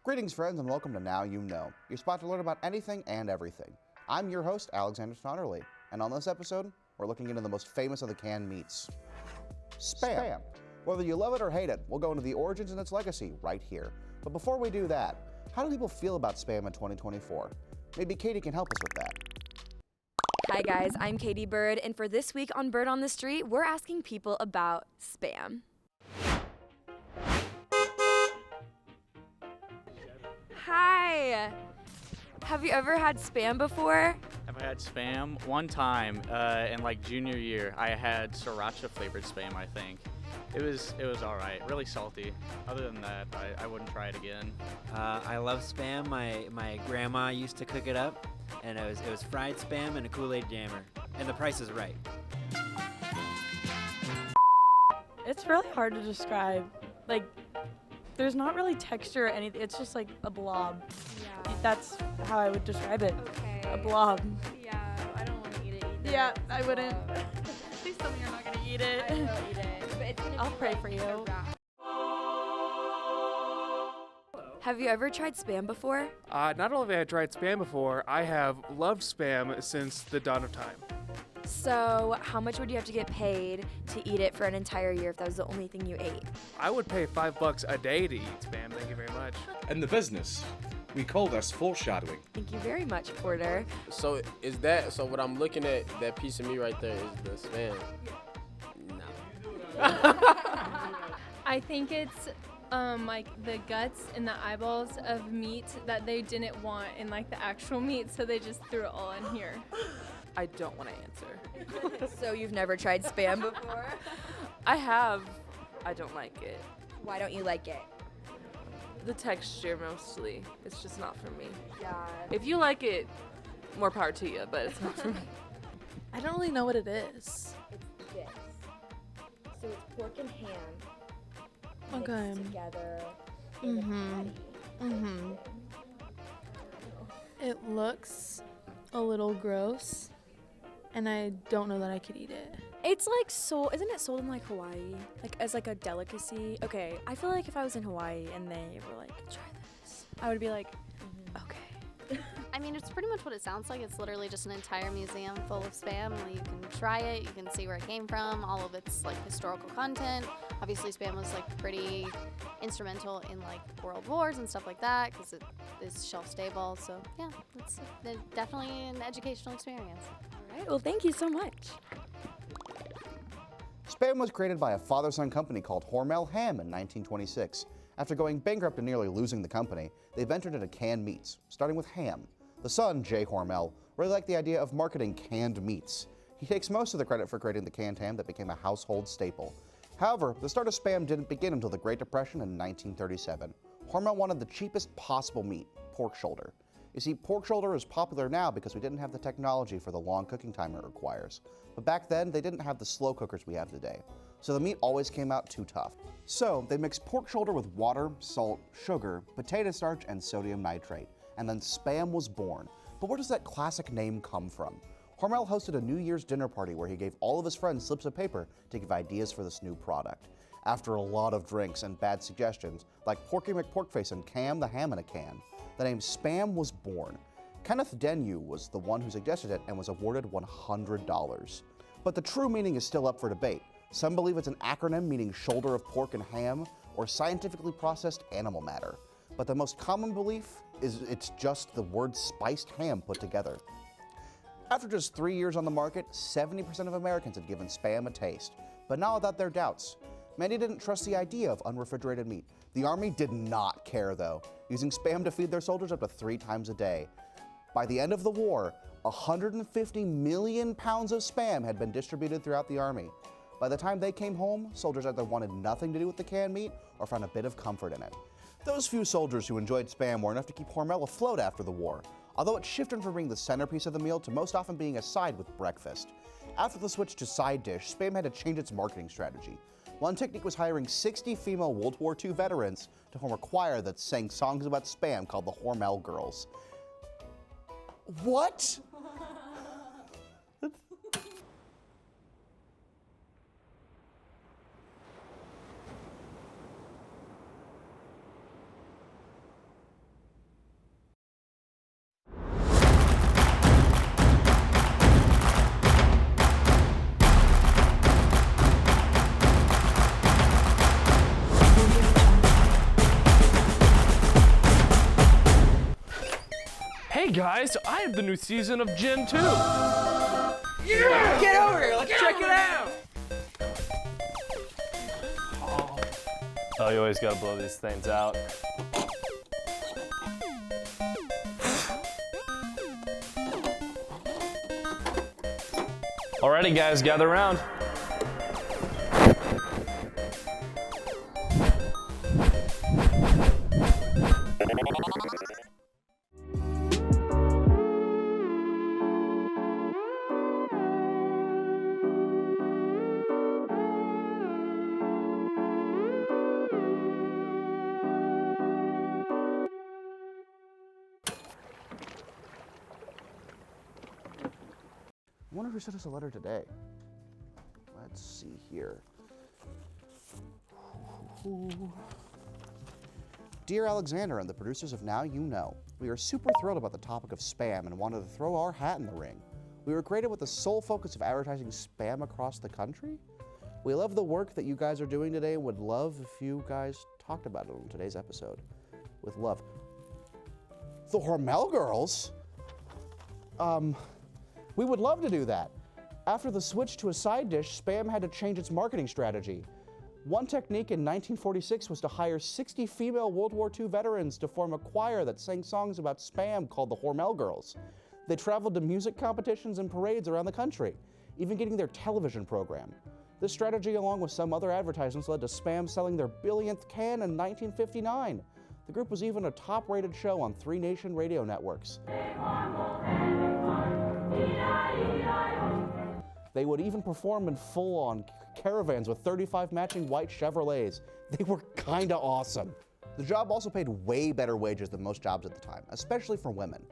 Greetings, friends, and welcome to Now You Know, your spot to learn about anything and everything. I'm your host, Alexander Tonnerly, and on this episode, we're looking into the most famous of the canned meats, Spam. Whether you love it or hate it, we'll go into the origins and its legacy right here. But before we do that, how do people feel about Spam in 2024? Maybe Katie can help us with that. Hi guys, I'm Katie Bird, and for this week on Bird on the Street, we're asking people about Spam. Hi! Have you ever had Spam before? I've had Spam one time in like junior year. I had sriracha flavored Spam, I think. It was all right, really salty. Other than that, I wouldn't try it again. I love Spam. My grandma used to cook it up, and it was fried Spam and a Kool-Aid jammer, and the price is right. It's really hard to describe. Like, there's not really texture or anything. It's just like a blob. Yeah. That's how I would describe it. Okay. A blob. Yeah, I don't want to eat it either. Yeah, I wouldn't. Please tell me you're not gonna eat it. I will eat it. But it's gonna I'll be pray like for a you. wrap. Have you ever tried Spam before? Not only have I tried Spam before, I have loved Spam since the dawn of time. So, how much would you have to get paid to eat it for an entire year if that was the only thing you ate? I would pay $5 a day to eat Spam, thank you very much. In the business, we call this foreshadowing. Thank you very much, Porter. So what I'm looking at, that piece of meat right there is the Spam? No. I think it's like the guts and the eyeballs of meat that they didn't want in like the actual meat, so they just threw it all in here. I don't want to answer. So you've never tried Spam before? I have. I don't like it. Why don't you like it? The texture mostly. It's just not for me. Yeah. If you like it, more power to you, but it's not for me. I don't really know what it is. It's this. So it's pork and ham Okay. mixed together in a patty. Mm-hmm. It looks a little gross, and I don't know that I could eat it. It's like isn't it sold in like Hawaii? Like as like a delicacy? Okay, I feel like if I was in Hawaii and they were like, try this, I would be like, okay. I mean, it's pretty much what it sounds like. It's literally just an entire museum full of Spam. You can try it, you can see where it came from, all of its like historical content. Obviously, Spam was like pretty instrumental in like world wars and stuff like that because it is shelf stable. So yeah, it's definitely an educational experience. All right, well, thank you so much. Spam was created by a father-son company called Hormel Ham in 1926. After going bankrupt and nearly losing the company, they ventured into canned meats, starting with ham. The son, Jay Hormel, really liked the idea of marketing canned meats. He takes most of the credit for creating the canned ham that became a household staple. However, the start of Spam didn't begin until the Great Depression in 1937. Hormel wanted the cheapest possible meat, pork shoulder. You see, pork shoulder is popular now because we didn't have the technology for the long cooking time it requires. But back then, they didn't have the slow cookers we have today. So the meat always came out too tough. So they mixed pork shoulder with water, salt, sugar, potato starch, and sodium nitrate. And then Spam was born. But where does that classic name come from? Hormel hosted a New Year's dinner party where he gave all of his friends slips of paper to give ideas for this new product. After a lot of drinks and bad suggestions, like Porky McPorkface and Cam the Ham in a Can, the name Spam was born. Kenneth Denyu was the one who suggested it and was awarded $100. But the true meaning is still up for debate. Some believe it's an acronym meaning shoulder of pork and ham, or scientifically processed animal matter. But the most common belief is it's just the word spiced ham put together. After just 3 years on the market, 70% of Americans had given Spam a taste. But now without their doubts. Many didn't trust the idea of unrefrigerated meat. The Army did not care though, using Spam to feed their soldiers up to 3 times a day. By the end of the war, 150 million pounds of Spam had been distributed throughout the Army. By the time they came home, soldiers either wanted nothing to do with the canned meat or found a bit of comfort in it. Those few soldiers who enjoyed Spam were enough to keep Hormel afloat after the war, although it shifted from being the centerpiece of the meal to most often being a side with breakfast. After the switch to side dish, Spam had to change its marketing strategy. One technique was hiring 60 female World War II veterans to form a choir that sang songs about Spam called the Horal Girls. What? guys, I have the new season of Gen 2. Yeah! Get over here, let's check it out! Oh, you always gotta blow these things out. Alrighty guys, gather around. I wonder who sent us a letter today. Let's see here. Dear Alexander and the producers of Now You Know, we are super thrilled about the topic of spam and wanted to throw our hat in the ring. We were created with the sole focus of advertising spam across the country. We love the work that you guys are doing today and would love if you guys talked about it on today's episode. With love. The Horal Girls? We would love to do that. After the switch to a side dish, Spam had to change its marketing strategy. One technique in 1946 was to hire 60 female World War II veterans to form a choir that sang songs about Spam called the Horal Girls. They traveled to music competitions and parades around the country, even getting their television program. This strategy, along with some other advertisements, led to Spam selling their billionth can in 1959. The group was even a top-rated show on 3 nation radio networks. They would even perform in full-on caravans with 35 matching white Chevrolets. They were kinda awesome. The job also paid way better wages than most jobs at the time, especially for women.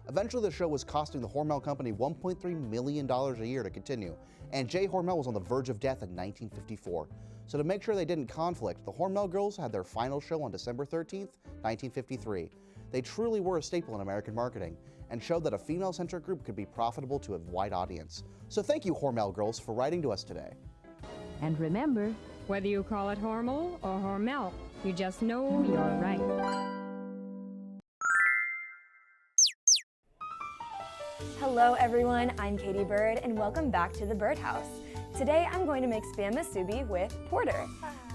Eventually, the show was costing the Hormel Company $1.3 million a year to continue, and Jay Hormel was on the verge of death in 1954. So to make sure they didn't conflict, the Horal Girls had their final show on December 13th, 1953. They truly were a staple in American marketing, and showed that a female-centric group could be profitable to a wide audience. So thank you, Horal Girls, for writing to us today. And remember, whether you call it Hormel or Hormel, you just know you're right. Hello everyone, I'm Katie Bird and welcome back to the Birdhouse. Today I'm going to make SPAM Misubi with porter.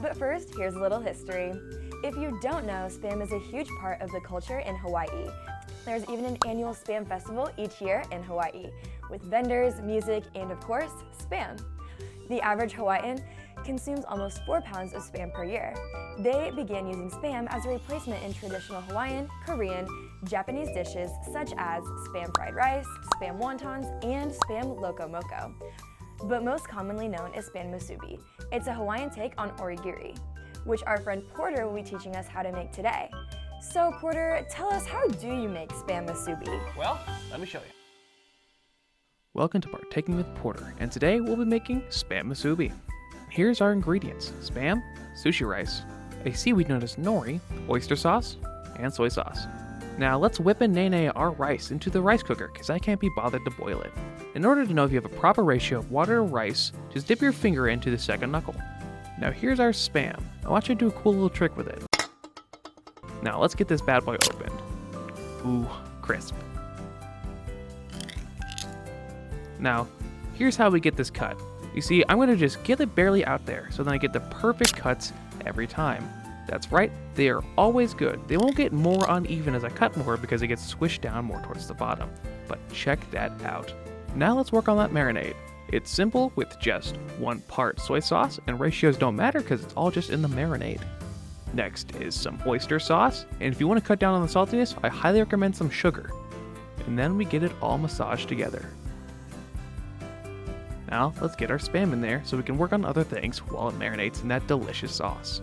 But first, here's a little history. If you don't know, Spam is a huge part of the culture in Hawaii. There's even an annual Spam festival each year in Hawaii, with vendors, music, and of course, Spam. The average Hawaiian consumes almost 4 pounds of Spam per year. They began using Spam as a replacement in traditional Hawaiian, Korean, Japanese dishes such as Spam fried rice, Spam wontons, and Spam loco moco. But most commonly known is Spam Misubi. It's a Hawaiian take on origiri, which our friend Porter will be teaching us how to make today. So Porter, tell us, how do you make Spam Misubi? Well, let me show you. Welcome to Partaking with Porter, and today we'll be making Spam Misubi. Here's our ingredients: Spam, sushi rice, a seaweed known as nori, oyster sauce, and soy sauce. Now let's whip and nene our rice into the rice cooker, because I can't be bothered to boil it. In order to know if you have a proper ratio of water to rice, just dip your finger into the second knuckle. Now here's our Spam. I want you to do a cool little trick with it. Now let's get this bad boy opened. Ooh, crisp. Now, here's how we get this cut. You see, I'm going to just get it barely out there, so then I get the perfect cuts every time. That's right, they are always good. They won't get more uneven as I cut more because it gets squished down more towards the bottom. But check that out. Now let's work on that marinade. It's simple with just 1 part soy sauce, and ratios don't matter because it's all just in the marinade. Next is some oyster sauce, and if you want to cut down on the saltiness, I highly recommend some sugar. And then we get it all massaged together. Now let's get our Spam in there so we can work on other things while it marinates in that delicious sauce.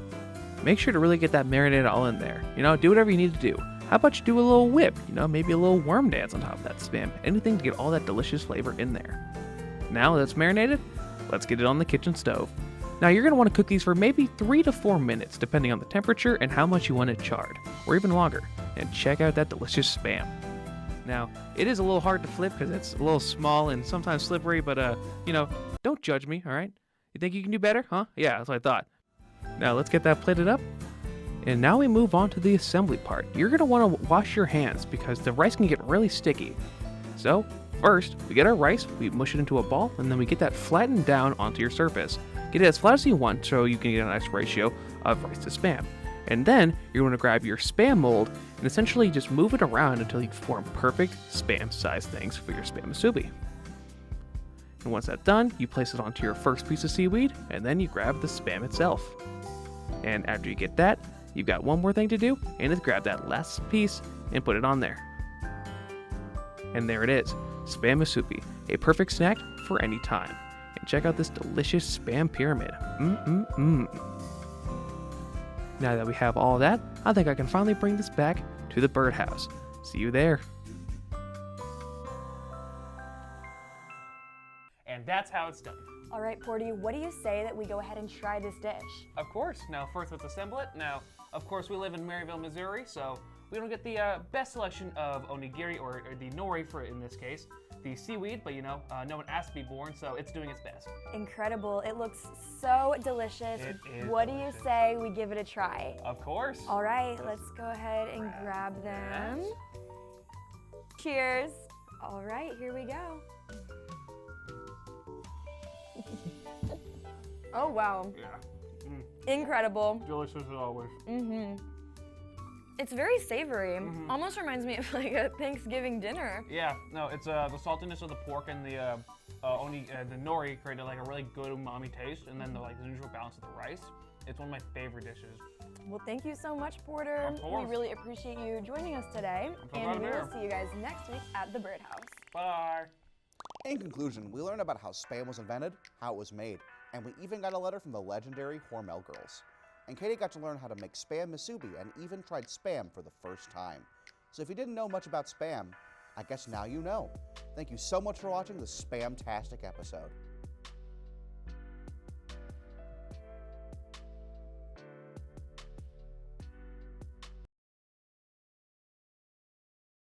Make sure to really get that marinade all in there. Do whatever you need to do. How about you do a little whip? Maybe a little worm dance on top of that Spam. Anything to get all that delicious flavor in there. Now that it's marinated, let's get it on the kitchen stove. Now you're going to want to cook these for maybe 3 to 4 minutes depending on the temperature and how much you want it charred, or even longer. And check out that delicious Spam. Now, it is a little hard to flip because it's a little small and sometimes slippery, but don't judge me, alright? You think you can do better, huh? Yeah, that's what I thought. Now let's get that plated up. And now we move on to the assembly part. You're going to want to wash your hands because the rice can get really sticky. So first, we get our rice, we mush it into a ball, and then we get that flattened down onto your surface. Get it as flat as you want so you can get a nice ratio of rice to Spam. And then you're going to grab your Spam mold and essentially just move it around until you form perfect Spam-sized things for your SPAM Misubi. And once that's done, you place it onto your first piece of seaweed, and then you grab the Spam itself. And after you get that, you've got one more thing to do, and it's grab that last piece and put it on there. And there it is, SPAM Misubi, a perfect snack for any time. And check out this delicious Spam pyramid. Now that we have all that, I think I can finally bring this back to the birdhouse. See you there. And that's how it's done. All right, Porty, what do you say that we go ahead and try this dish? Of course. Now, first let's assemble it. Now, of course, we live in Maryville, Missouri, so we don't get the best selection of onigiri, or the nori for, in this case, the seaweed, but no one asked to be born, so it's doing its best. Incredible. It looks so delicious. It is what delicious. do you say we give it a try? Of course. All right, let's go ahead and grab them. Yes. Cheers. All right, here we go. Oh, wow. Yeah. Incredible. Delicious as always. It's very savory. Almost reminds me of like a Thanksgiving dinner. Yeah, no, it's the saltiness of the pork and the nori created like a really good umami taste, and then the neutral balance of the rice. It's one of my favorite dishes. Well, thank you so much, Porter. Of course. We really appreciate you joining us today, and we will see you guys next week at the Birdhouse. Bye. In conclusion, we learned about how Spam was invented, how it was made, and we even got a letter from the legendary Horal Girls. And Katie got to learn how to make SPAM Misubi and even tried Spam for the first time. So if you didn't know much about Spam, I guess now you know. Thank you so much for watching this Spam-tastic episode.